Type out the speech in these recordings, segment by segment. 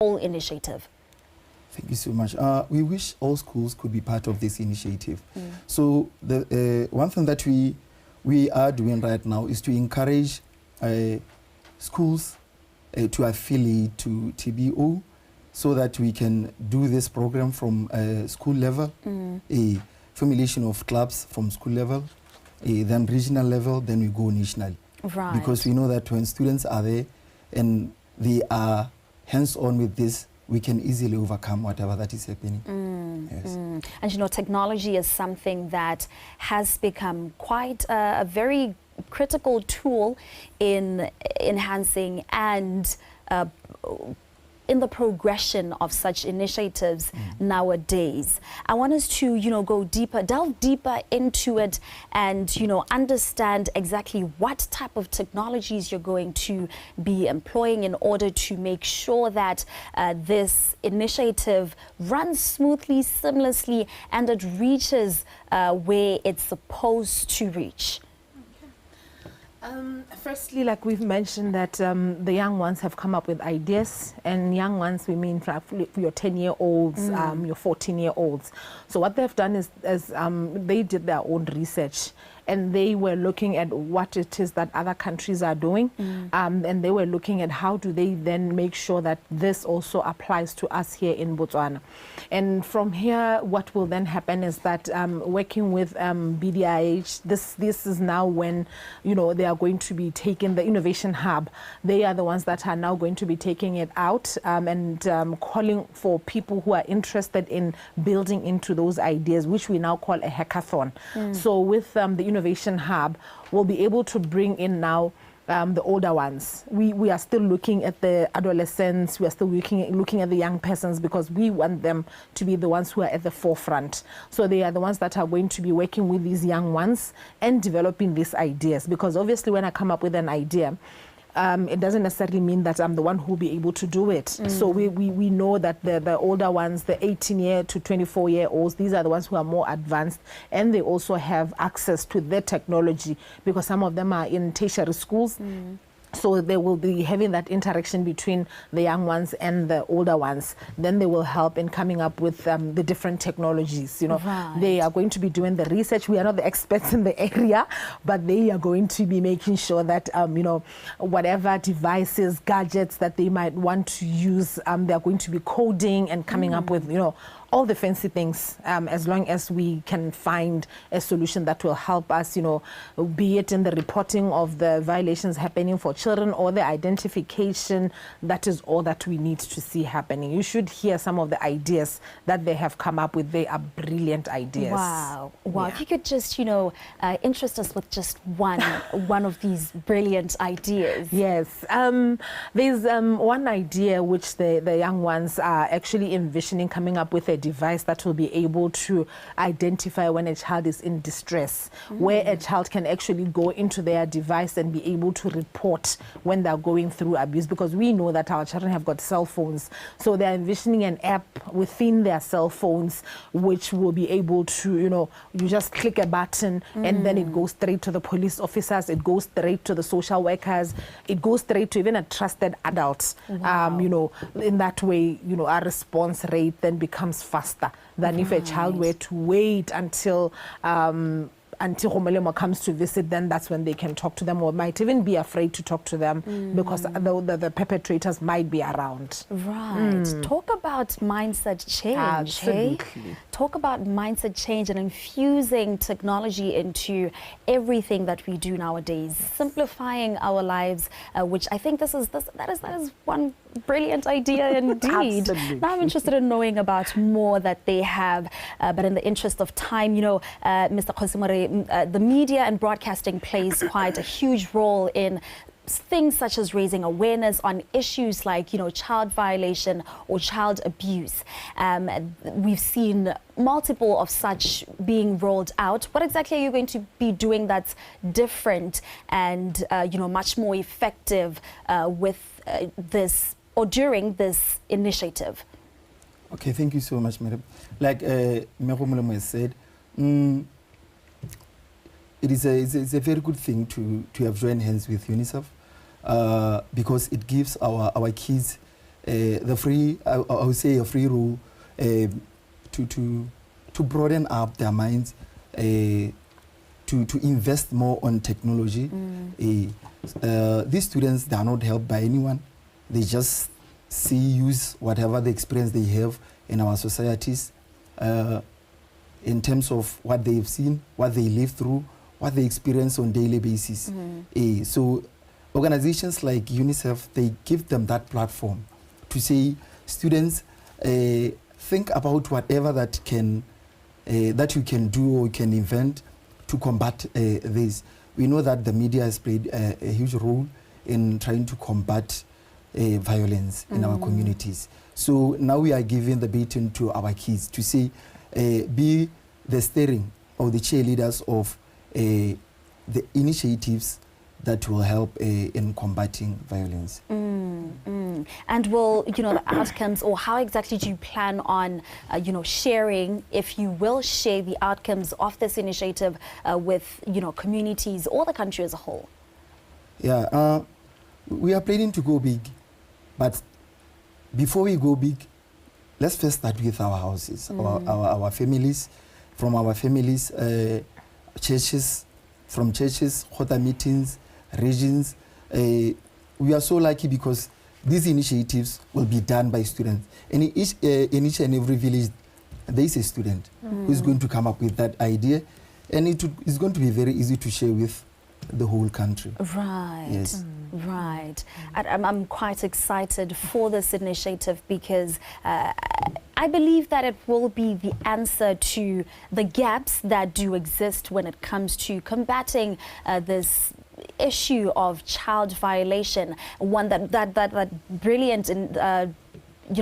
whole initiative? Thank you so much. We wish all schools could be part of this initiative. So the one thing that we are doing right now is to encourage schools to affiliate to TBO so that we can do this program from school level, a formulation of clubs from school level, then regional level, then we go national. Right. Because we know that when students are there and they are hands-on with this, we can easily overcome whatever that is happening. Yes. And you know, technology is something that has become quite a very critical tool in enhancing and in the progression of such initiatives nowadays. I want us to, you know, go deeper, delve deeper into it and, you know, understand exactly what type of technologies you're going to be employing in order to make sure that this initiative runs smoothly, seamlessly, and it reaches where it's supposed to reach. Firstly, like we've mentioned that the young ones have come up with ideas, and young ones we mean for your 10-year-olds, your 14-year-olds. So what they've done is they did their own research, and they were looking at what it is that other countries are doing, and they were looking at how do they then make sure that this also applies to us here in Botswana. And from here, what will then happen is that working with BDIH, this is now when, you know, they are going to be taking the innovation hub. They are the ones that are now going to be taking it out and calling for people who are interested in building into those ideas, which we now call a hackathon. So with the innovation hub, we'll be able to bring in now the older ones. We are still looking at the adolescents, we are still looking at the young persons, because we want them to be the ones who are at the forefront. So they are the ones that are going to be working with these young ones and developing these ideas, because obviously when I come up with an idea, it doesn't necessarily mean that I'm the one who will be able to do it. So we know that the older ones, the 18-year to 24-year-olds, these are the ones who are more advanced, and they also have access to the technology, because some of them are in tertiary schools. So they will be having that interaction between the young ones and the older ones. Then they will help in coming up with the different technologies. You know, they are going to be doing the research. We are not the experts in the area, but they are going to be making sure that you know, whatever devices, gadgets that they might want to use, they are going to be coding and coming up with, you know, all the fancy things, as long as we can find a solution that will help us, you know, be it in the reporting of the violations happening for children or the identification. That is all that we need to see happening. You should hear some of the ideas that they have come up with. They are brilliant ideas. Wow. Wow. Yeah. If you could just, you know, interest us with just one of these brilliant ideas. Yes. There's one idea which the young ones are actually envisioning coming up with a device that will be able to identify when a child is in distress, where a child can actually go into their device and be able to report when they're going through abuse, because we know that our children have got cell phones. So they're envisioning an app within their cell phones which will be able to, you know, you just click a button and then it goes straight to the police officers, it goes straight to the social workers, it goes straight to even a trusted adult. You know, in that way, you know, our response rate then becomes faster than if a child were to wait until Gomolemo comes to visit. Then that's when they can talk to them, or might even be afraid to talk to them because the perpetrators might be around. Right. Talk about mindset change. Absolutely. Talk about mindset change and infusing technology into everything that we do nowadays, simplifying our lives, which I think that is one brilliant idea indeed. Now I'm interested in knowing about more that they have, but in the interest of time, you know, Mr. Kgosimore, the media and broadcasting plays quite a huge role in things such as raising awareness on issues like, you know, child violation or child abuse. We've seen multiple of such being rolled out. What exactly are you going to be doing that's different and, you know, much more effective with this or during this initiative? Okay, thank you so much, madam. Like Gomolemo has said, it's a very good thing to have joined hands with UNICEF because it gives our kids the free, I would say a free role to broaden up their minds, to invest more on technology. These students, they are not helped by anyone. They just use whatever the experience they have in our societies, in terms of what they've seen, what they live through, what they experience on daily basis. So organizations like UNICEF, they give them that platform to say, students, think about whatever that you can do or you can invent to combat this. We know that the media has played a huge role in trying to combat violence in our communities. So now we are giving the baton to our kids to say, be the steering or the cheerleaders of the initiatives that will help in combating violence. And will, the outcomes, or how exactly do you plan on, sharing, if you will share the outcomes of this initiative with, communities or the country as a whole? Yeah, we are planning to go big, but before we go big, let's first start with our houses, our families, from our families, churches, from churches, Khota meetings, regions. We are so lucky because these initiatives will be done by students. And in each and every village, there is a student who is going to come up with that idea, and it's going to be very easy to share with the whole country. Right. Yes. Right. I'm quite excited for this initiative because I believe that it will be the answer to the gaps that do exist when it comes to combating this issue of child violation. One that brilliant and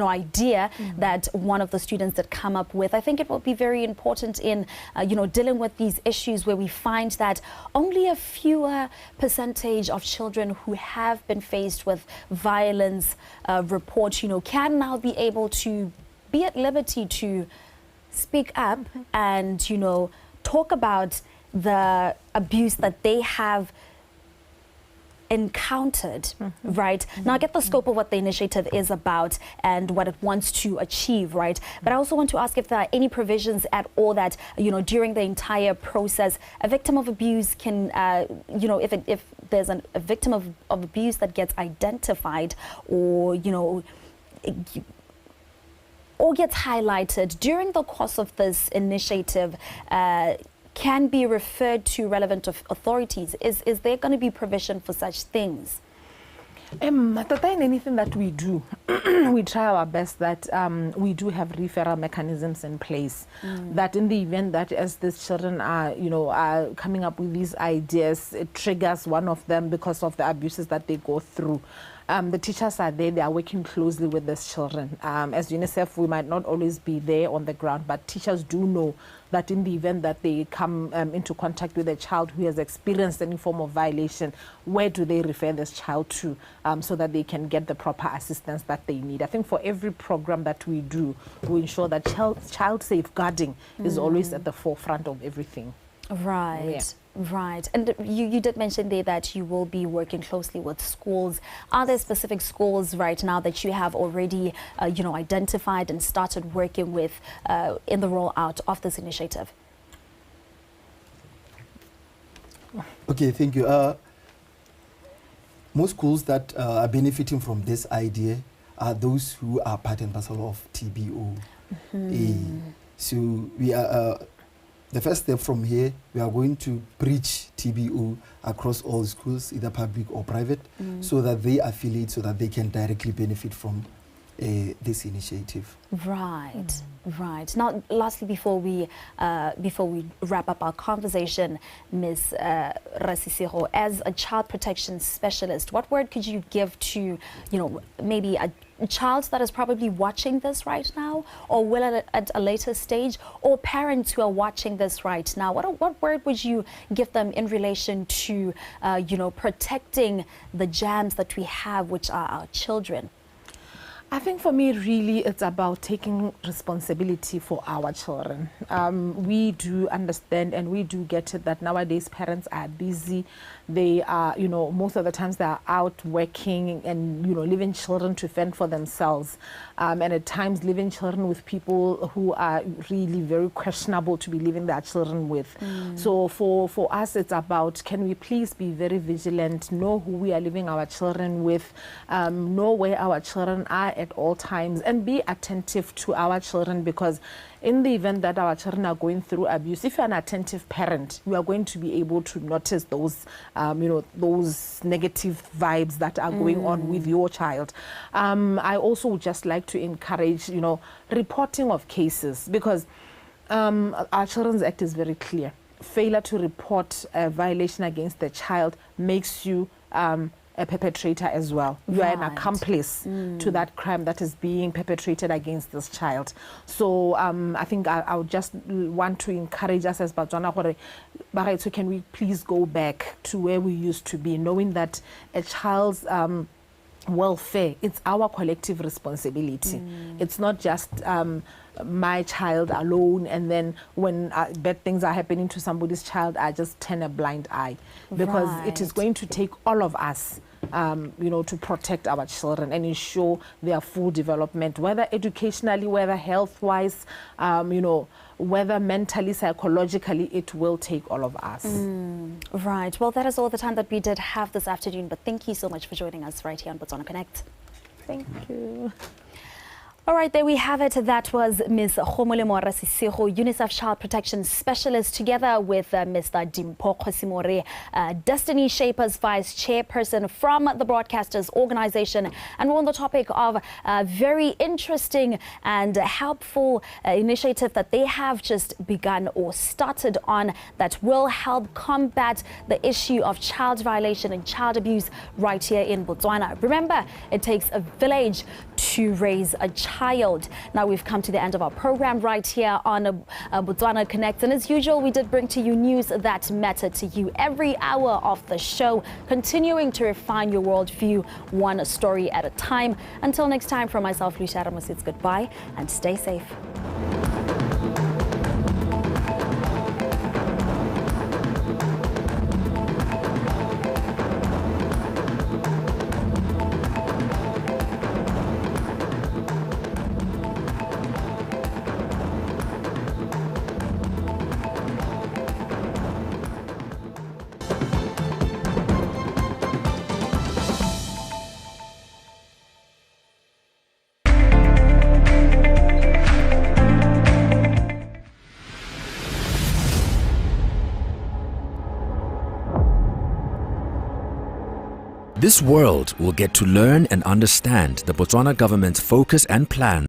idea that one of the students that come up with. I think it will be very important in dealing with these issues where we find that only a fewer percentage of children who have been faced with violence report can now be able to be at liberty to speak up and talk about the abuse that they have encountered, right? Now I get the scope of what the initiative is about and what it wants to achieve, right? But I also want to ask if there are any provisions at all that, during the entire process, a victim of abuse can, if there's a victim of abuse that gets identified or, or gets highlighted during the course of this initiative, can be referred to relevant authorities. Is there going to be provision for such things? In anything that we do, we try our best that we do have referral mechanisms in place. That in the event that as these children are coming up with these ideas, it triggers one of them because of the abuses that they go through. The teachers are there, they are working closely with these children. As UNICEF, we might not always be there on the ground, but teachers do know that in the event that they come into contact with a child who has experienced any form of violation, where do they refer this child to so that they can get the proper assistance that they need. I think for every program that we do, we ensure that child safeguarding is always at the forefront of everything. Right. Yeah. Right. And you did mention there that you will be working closely with schools. Are there specific schools right now that you have already, identified and started working with in the rollout of this initiative? Okay, thank you. Most schools that are benefiting from this idea are those who are part and parcel of TBO. So we are... the first step from here, we are going to preach TBO across all schools, either public or private, so that they affiliate, so that they can directly benefit from this initiative. Right, right. Now, lastly, before we wrap up our conversation, Ms. Rasesigo, as a child protection specialist, what word could you give to, maybe a child that is probably watching this right now, or will at a later stage, or parents who are watching this right now? What word would you give them in relation to, protecting the gems that we have, which are our children? I think for me, really, it's about taking responsibility for our children. We do understand and we do get it that nowadays parents are busy. They are, most of the times they are out working and, leaving children to fend for themselves. And at times leaving children with people who are really very questionable to be leaving their children with. So for us, it's about, can we please be very vigilant, know who we are leaving our children with, know where our children are at all times, and be attentive to our children, because in the event that our children are going through abuse, if you're an attentive parent, you are going to be able to notice those, those negative vibes that are going on with your child. I also would just like to encourage, reporting of cases, because our Children's Act is very clear. Failure to report a violation against the child makes you a perpetrator as well. You are an accomplice to that crime that is being perpetrated against this child. So I think I would just want to encourage us as Botswana, so can we please go back to where we used to be, knowing that a child's welfare, it's our collective responsibility. It's not just my child alone, and then when bad things are happening to somebody's child, I just turn a blind eye, because it is going to take all of us to protect our children and ensure their full development, whether educationally, whether health-wise, whether mentally, psychologically, it will take all of us. Right. Well, that is all the time that we did have this afternoon, but thank you so much for joining us right here on Botswana Connect. Thank you. All right, there we have it. That was Ms. Gomolemo Rasesigo, UNICEF Child Protection Specialist, together with Mr. Dimpho Kgosimore, Destiny Shapers Vice Chairperson from the Broadcasters Organization. And we're on the topic of a very interesting and helpful initiative that they have just begun or started on that will help combat the issue of child violation and child abuse right here in Botswana. Remember, it takes a village to raise a child. Now we've come to the end of our program right here on Botswana Connect, and as usual we did bring to you news that matter to you every hour of the show, continuing to refine your worldview one story at a time. Until next time, from myself, Lucia Ramos, it's goodbye and stay safe. This world will get to learn and understand the Botswana government's focus and plan